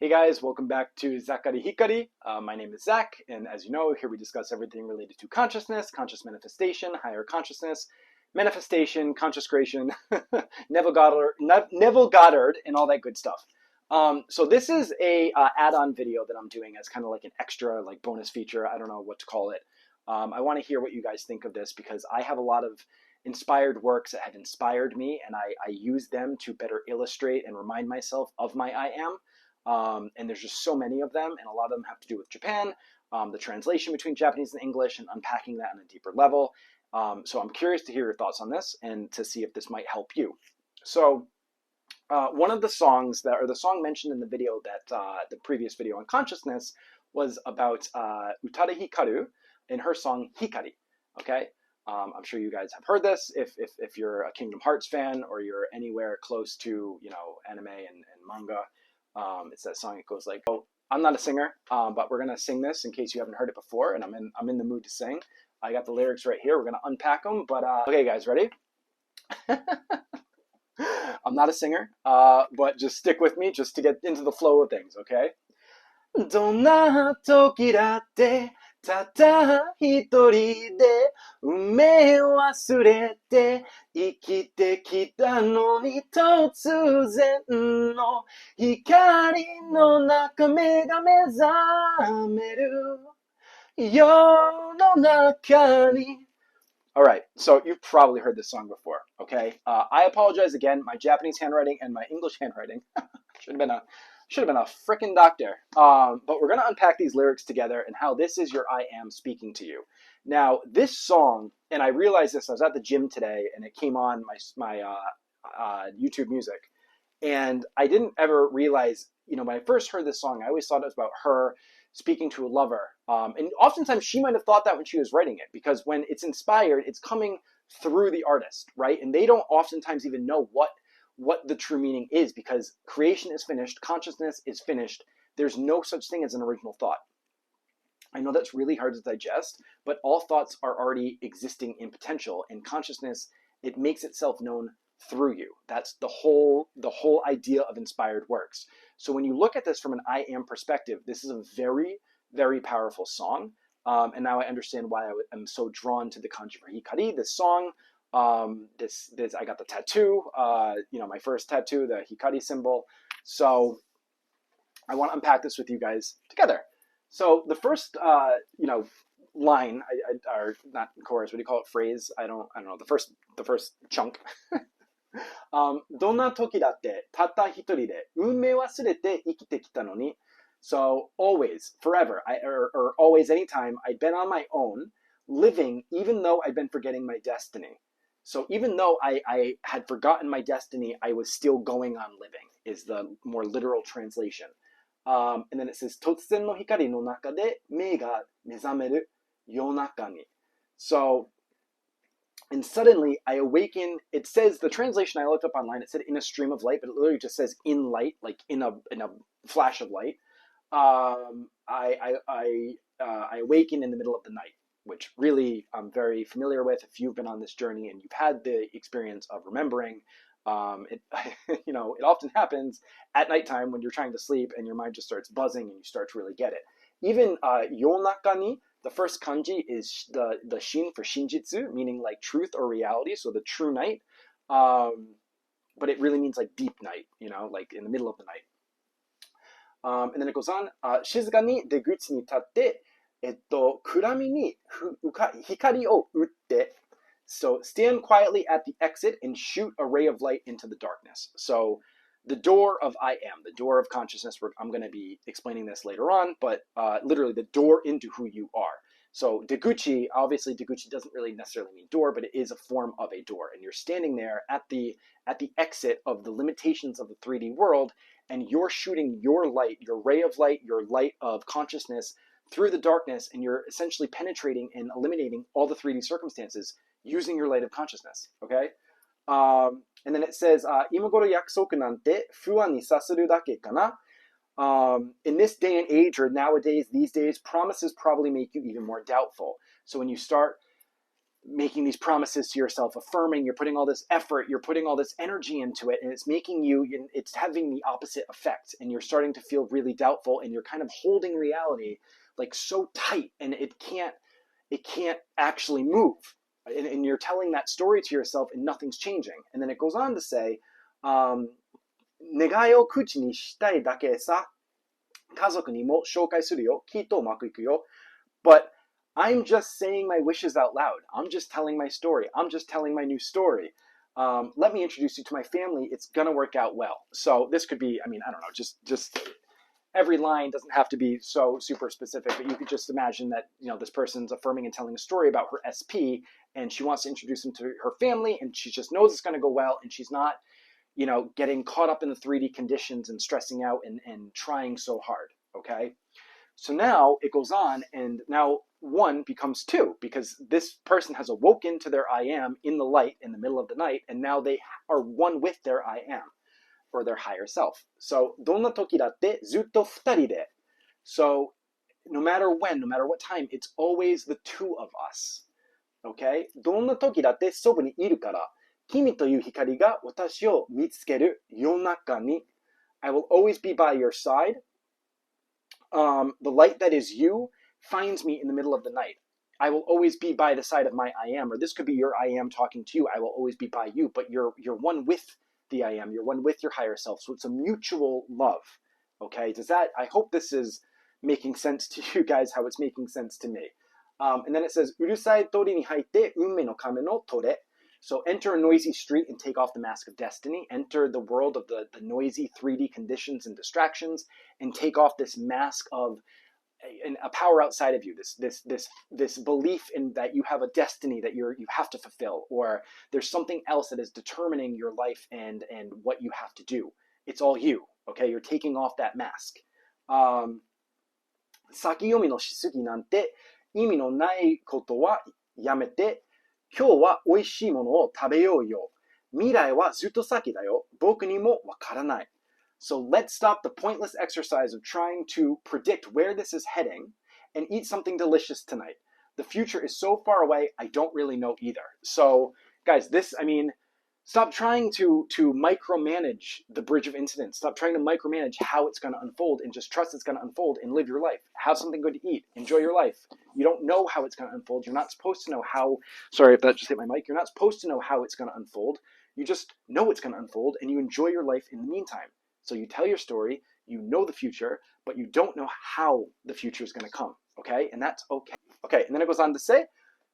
Hey guys, welcome back to Zakari Hikari. My name is Zach, and as you know, here we discuss everything related to consciousness, conscious manifestation, higher consciousness, manifestation, conscious creation, Neville Goddard, and all that good stuff. So this is a add-on video that I'm doing as kind of like an extra, like bonus feature. I don't know what to call it. I want to hear what you guys think of this because I have a lot of inspired works that have inspired me, and I use them to better illustrate and remind myself of my I am. And there's just so many of them, and a lot of them have to do with Japan, the translation between Japanese and English, and unpacking that on a deeper level. So I'm curious to hear your thoughts on this and to see if this might help you. So one of the songs that, or the song mentioned in the video that the previous video on consciousness was about Utada Hikaru and her song Hikari. Okay, I'm sure you guys have heard this. If you're a Kingdom Hearts fan or you're anywhere close to anime and manga. It's that song. It goes like, "Oh, I'm not a singer, but we're gonna sing this in case you haven't heard it before." And I'm in the mood to sing. I got the lyrics right here. We're gonna unpack them. But okay, guys, ready? I'm not a singer, but just stick with me just to get into the flow of things. Okay. どんな時だってたった一人で運命を忘れて生きてきたのに突然の光の中目が目覚める世の中に Alright, so you've probably heard this song before, okay? I apologize again, my Japanese handwriting and my English handwriting should have been a frickin' doctor. But we're gonna unpack these lyrics together and how this is your I am speaking to you. Now, this song, and I realized this, I was at the gym today and it came on my YouTube music. And I didn't ever realize, when I first heard this song, I always thought it was about her speaking to a lover. And oftentimes she might have thought that when she was writing it, because when it's inspired, it's coming through the artist, right? And they don't oftentimes even know what the true meaning is, because creation is finished, consciousness is finished. There's no such thing as an original thought. I know that's really hard to digest, but all thoughts are already existing in potential, and consciousness, it makes itself known through you. That's the whole idea of inspired works. So when you look at this from an I am perspective, this is a very, very powerful song. And now I understand why I'm so drawn to the Kanji for Hikari, this song. This I got the tattoo, my first tattoo, the Hikari symbol. So I want to unpack this with you guys together. So the first, line, or not chorus, what do you call it? Phrase? I don't know. The first chunk. どんな時だってたった一人で運命忘れて生きてきたのに So always, forever, or always, anytime, I'd been on my own, living, even though I'd been forgetting my destiny. So even though I had forgotten my destiny, I was still going on living, is the more literal translation. And then it says, 突然の光の中で目が目覚める夜中に So, and suddenly I awaken. It says, the translation I looked up online, it said in a stream of light, but it literally just says in light, like in a flash of light. I awaken in the middle of the night, which really I'm very familiar with. If you've been on this journey and you've had the experience of remembering, it often happens at nighttime when you're trying to sleep and your mind just starts buzzing and you start to really get it. Even yonaka ni, the first kanji is the shin for shinjitsu, meaning like truth or reality, so the true night. But it really means like deep night, like in the middle of the night. And then it goes on, 静かに出口に立って、暗闇に光を打って、So stand quietly at the exit and shoot a ray of light into the darkness. So the door of I am, the door of consciousness, I'm going to be explaining this later on, but literally the door into who you are. So deguchi, obviously deguchi doesn't really necessarily mean door, but it is a form of a door. And you're standing there at the exit of the limitations of the 3D world, and you're shooting your light, your ray of light, your light of consciousness through the darkness, and you're essentially penetrating and eliminating all the 3D circumstances using your light of consciousness, okay? And then it says, 今頃約束なんて不安にさせるだけかな In this day and age, or nowadays, these days, promises probably make you even more doubtful. So when you start making these promises to yourself, affirming, you're putting all this effort, you're putting all this energy into it, and it's making you, it's having the opposite effect, and you're starting to feel really doubtful, and you're kind of holding reality like so tight, and it can't actually move. And you're telling that story to yourself, and nothing's changing. And then it goes on to say, 願いを口にしたいだけさ。家族にも紹介するよ。きっとうまくいくよ。But I'm just saying my wishes out loud. I'm just telling my story. I'm just telling my new story. Let me introduce you to my family. It's going to work out well. So this could be, I mean, I don't know, just every line doesn't have to be so super specific, but you could just imagine that, you know, this person's affirming and telling a story about her SP, and she wants to introduce him to her family, and she just knows it's going to go well, and she's not, you know, getting caught up in the 3D conditions and stressing out and trying so hard, okay? So now it goes on, and now one becomes two, because this person has awoken to their I am in the light in the middle of the night, and now they are one with their I am, or their higher self. So, どんな時だってずっと二人で. So, no matter when, no matter what time, it's always the two of us. Okay? どんな時だってそばにいるから、君という光が私を見つける夜中に. I will always be by your side. The light that is you finds me in the middle of the night. I will always be by the side of my I am, or this could be your I am talking to you. I will always be by you, but you're one with the I am. You're one with your higher self. So it's a mutual love. Okay? I hope this is making sense to you guys, how it's making sense to me. And then it says, うるさい通りに入って運命の亀の取れ. So enter a noisy street and take off the mask of destiny. Enter the world of the noisy 3D conditions and distractions, and take off this mask of a power outside of you, this belief in that you have a destiny that you have to fulfill, or there's something else that is determining your life and what you have to do. It's all you, okay? You're taking off that mask. 先読みのしすぎなんて意味のないことはやめて、今日は美味しいものを食べようよ。未来はずっと先だよ。僕にもわからない。So let's stop the pointless exercise of trying to predict where this is heading and eat something delicious tonight. The future is so far away, I don't really know either. So, guys, stop trying to micromanage the bridge of incidents. Stop trying to micromanage how it's going to unfold, and just trust it's going to unfold and live your life. Have something good to eat. Enjoy your life. You don't know how it's going to unfold. You're not supposed to know how. Sorry if that just hit my mic. You're not supposed to know how it's going to unfold. You just know it's going to unfold, and you enjoy your life in the meantime. So you tell your story, you know the future, but you don't know how the future is going to come. Okay? And that's okay. Okay, and then it goes on to say,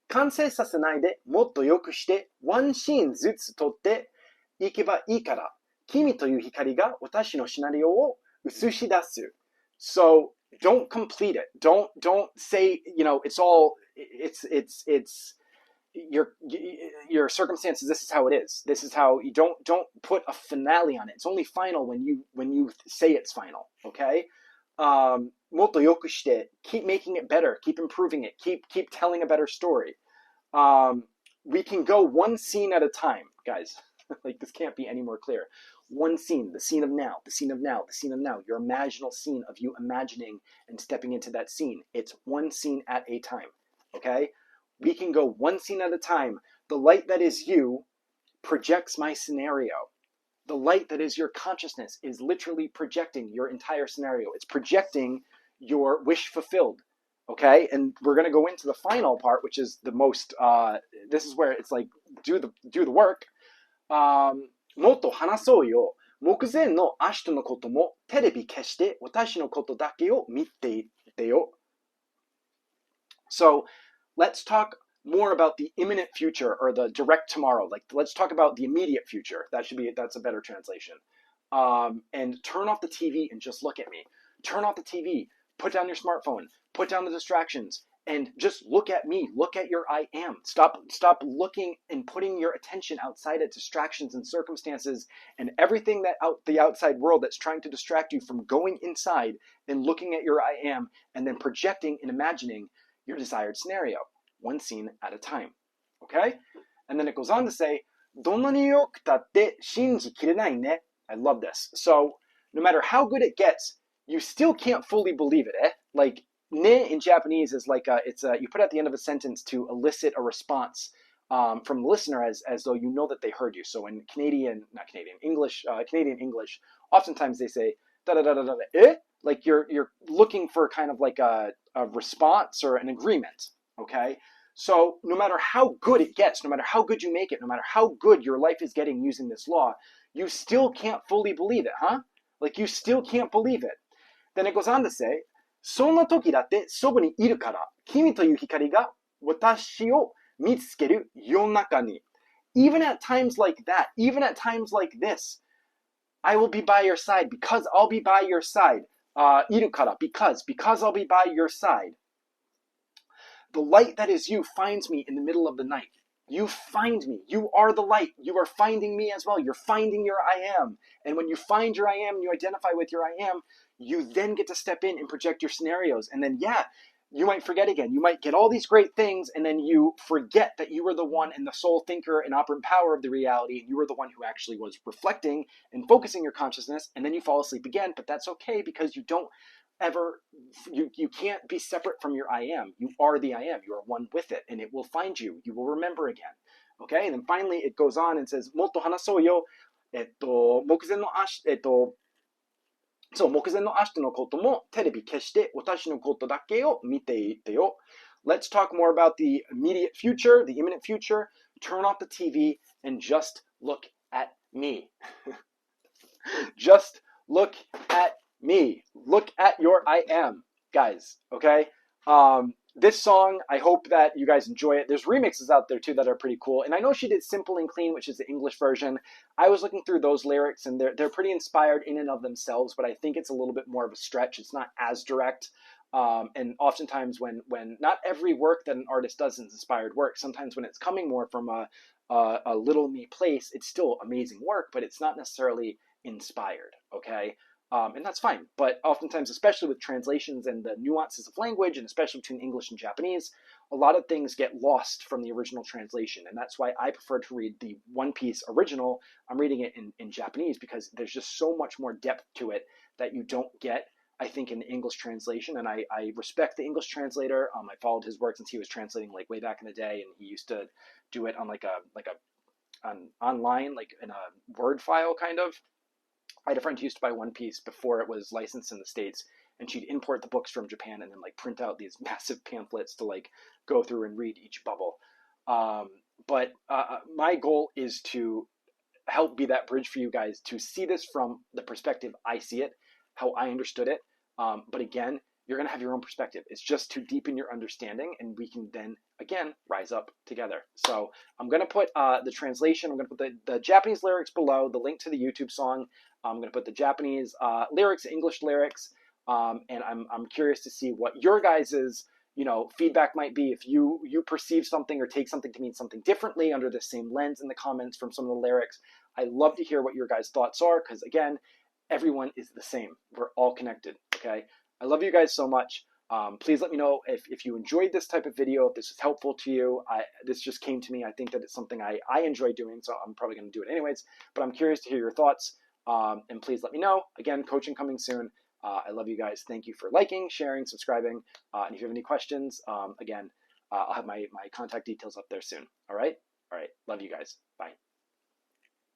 完成させないでもっと良くしてワンシーンずつ撮っていけばいいから君という光が私のシナリオを映し出す So don't complete it. Don't say, you know, it's your circumstances, this is how it is. This is how you don't put a finale on it. It's only final when you say it's final, okay? もっと良くして keep making it better, keep improving it, keep telling a better story. We can go one scene at a time, guys. Like, this can't be any more clear. One scene, the scene of now, the scene of now, the scene of now. Your imaginal scene of you imagining and stepping into that scene. It's one scene at a time, okay? We can go one scene at a time. The light that is you projects my scenario. The light that is your consciousness is literally projecting your entire scenario. It's projecting your wish fulfilled, okay? And we're going to go into the final part, which is the most, this is where it's like, do the work. もっと話そうよ。目前の明日のこともテレビ消して私のことだけを見ていってよ。So, let's talk more about the imminent future, or the direct tomorrow. Like, let's talk about the immediate future. That's a better translation. And turn off the TV and just look at me. Turn off the TV. Put down your smartphone. Put down the distractions. And just look at me. Look at your I am. Stop looking and putting your attention outside of distractions and circumstances and everything the outside world that's trying to distract you from going inside and looking at your I am, and then projecting and imagining your desired scenario, one scene at a time. Okay? And then it goes on to say, どんなに良くたって信じきれないね. I love this. So, no matter how good it gets, you still can't fully believe it, eh? Like, Ne in Japanese is like you put at the end of a sentence to elicit a response from the listener as though you know that they heard you. So in Canadian English, oftentimes they say da da da da da eh, like you're looking for kind of like a response or an agreement. Okay, so no matter how good it gets, no matter how good you make it, no matter how good your life is getting using this law, you still can't fully believe it, huh? Like you still can't believe it. Then it goes on to say, そんな時だってそばにいるから、君という光が私を見つける世の中に。Even at times like that, even at times like this, I will be by your side because I'll be by your side. いるから because I'll be by your side. The light that is you finds me in the middle of the night. You find me. You are the light. You are finding me as well. You're finding your I am. And when you find your I am and you identify with your I am, you then get to step in and project your scenarios. And then, yeah, you might forget again. You might get all these great things, and then you forget that you were the one and the sole thinker and operant power of the reality, and you were the one who actually was reflecting and focusing your consciousness, and then you fall asleep again. But that's okay because you don't ever, you can't be separate from your I am. You are the I am. You are one with it, and it will find you. You will remember again. Okay? And then finally it goes on and says, もっと話そうよ。目前のそう、目前の明日のこともテレビ消して私のことだけを見ていてよ。Let's talk more about the immediate future, the imminent future. Turn off the TV and just look at me. Just look at me. Look at your I am, guys, okay? This song, I hope that you guys enjoy it. There's remixes out there too that are pretty cool. And I know she did Simple and Clean, which is the English version. I was looking through those lyrics and they're pretty inspired in and of themselves, but I think it's a little bit more of a stretch. It's not as direct. And oftentimes when not every work that an artist does is inspired work, sometimes when it's coming more from a little me place, it's still amazing work, but it's not necessarily inspired, okay? And that's fine. But oftentimes, especially with translations and the nuances of language, and especially between English and Japanese, a lot of things get lost from the original translation. And that's why I prefer to read the One Piece original. I'm reading it in Japanese because there's just so much more depth to it that you don't get, I think, in the English translation. And I respect the English translator. I followed his work since he was translating like way back in the day, and he used to do it on online, like in a Word file kind of. I had a friend who used to buy One Piece before it was licensed in the States, and she'd import the books from Japan and then like print out these massive pamphlets to like go through and read each bubble. But my goal is to help be that bridge for you guys to see this from the perspective I see it, how I understood it. But again, you're going to have your own perspective. It's just to deepen your understanding, and we can then, again, rise up together. So I'm going to put the translation, I'm going to put the Japanese lyrics below, the link to the YouTube song. I'm going to put the Japanese lyrics, English lyrics, and I'm curious to see what your guys's feedback might be. If you perceive something or take something to mean something differently under the same lens in the comments from some of the lyrics, I love to hear what your guys' thoughts are, because again, everyone is the same. We're all connected, okay? I love you guys so much. Please let me know if you enjoyed this type of video, if this was helpful to you. This just came to me. I think that it's something I enjoy doing, so I'm probably going to do it anyways. But I'm curious to hear your thoughts, and please let me know. Again, coaching coming soon. I love you guys. Thank you for liking, sharing, subscribing. And if you have any questions, again, I'll have my contact details up there soon. All right? All right. Love you guys. Bye.